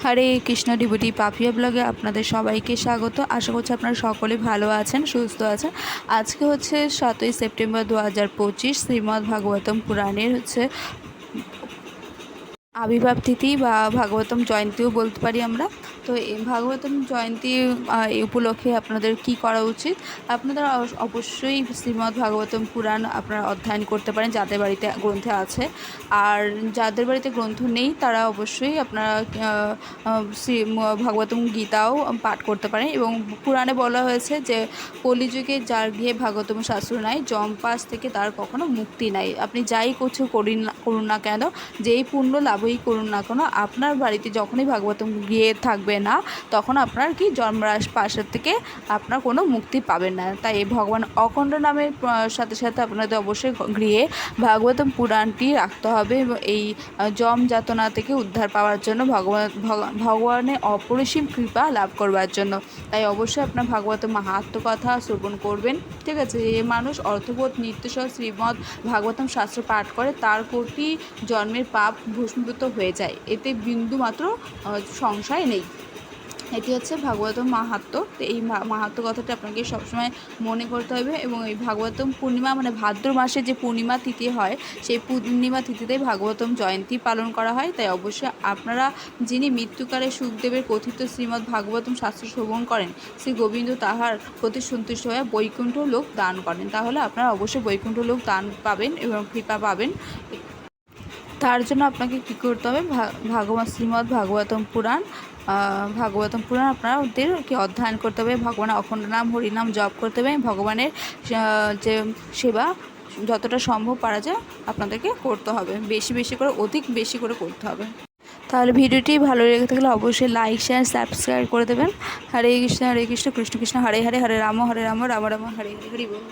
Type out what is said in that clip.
হরে Krishna devotee Papiya ব্লগে আপনাদের সবাইকে স্বাগত। আশা করছি আপনারা সকলে ভালো আছেন, সুস্থ আছেন। আজকে হচ্ছে 7ই সেপ্টেম্বর 2025, শ্রীমদ্ ভাগবতম পুরাণের আবির্ভাব তিথি বা ভাগবতম জয়ন্তীও বলতে পারি আমরা। তো এই ভাগবতম জয়ন্তী এই উপলক্ষে আপনাদের কি করা উচিত? আপনারা অবশ্যই শ্রীমদ্ ভাগবতম পুরাণ আপনারা অধ্যয়ন করতে পারেন যাদের বাড়িতে গ্রন্থে আছে। আর যাদের বাড়িতে গ্রন্থ নেই তারা অবশ্যই আপনারা শ্রী ভাগবতম গীতাও পাঠ করতে পারেন। এবং পুরাণে বলা হয়েছে যে কলিযুগে যার গৃহে ভাগবতম শাস্ত্র নাই, যমপাশ থেকে তার কখনো মুক্তি নাই। আপনি যাই কিছু করুন না কেন, যেই পুণ্য লাভই করুন না কেন, আপনার বাড়িতে যখনই ভাগবতম গিয়ে থাকবে না তখন আপনার কি যমরাজ পাশের থেকে আপনার কোনো মুক্তি পাবেন না। তাই এই ভগবান অখণ্ড নামের সাথে সাথে আপনাদের অবশ্যই গৃহে ভাগবতম পুরাণটি রাখতে হবে এই যম যাতনা থেকে উদ্ধার পাওয়ার জন্য, ভগবানের অপরিসীম কৃপা লাভ করবার জন্য। তাই অবশ্যই আপনার ভাগবতম মাহাত্ম্য কথা শ্রবণ করবেন। ঠিক আছে, যে মানুষ অর্থবোধ নিত্যসহ শ্রীমদ্ ভাগবতম শাস্ত্র পাঠ করে তার কোটি জন্মের পাপ ভস্মীভূত হয়ে যায়, এতে বিন্দু মাত্র সংশয় নেই। এটি হচ্ছে ভাগবতম মাহাত্ম্য। তো এই মাহাত্ম্য কথাটা আপনাকে সবসময় মনে করতে হবে। এবং এই ভাগবতম পূর্ণিমা মানে ভাদ্র মাসে যে পূর্ণিমা তিথি হয়, সেই পূর্ণিমা তিথিতেই ভাগবতম জয়ন্তী পালন করা হয়। তাই অবশ্যই আপনারা যিনি মৃত্যুকালে সুখদেবের কথিত শ্রীমদ্ ভাগবতম শাস্ত্র শ্রবণ করেন, শ্রী গোবিন্দ তাহার প্রতি সন্তুষ্ট হয়ে বৈকুণ্ঠ লোক দান করেন, তাহলে আপনারা অবশ্যই বৈকুণ্ঠ লোক দান পাবেন এবং কৃপা পাবেন। তার জন্য আপনাকে কী করতে হবে? শ্রীমদ্ ভাগবতম পুরাণ আপনাদেরকে অধ্যয়ন করতে হবে, ভগবানের অখণ্ড নাম হরিনাম জপ করতে হবে, ভগবানের যে সেবা যতটা সম্ভব পারা যায় আপনাদেরকে করতে হবে, বেশি বেশি করে, অধিক বেশি করে করতে হবে। তাহলে ভিডিওটি ভালো লেগে থাকলে অবশ্যই লাইক শেয়ার সাবস্ক্রাইব করে দেবেন। হরে কৃষ্ণ কৃষ্ণ কৃষ্ণ হরে হরে, হরে রাম রাম রাম হরে হরে, হরি বল।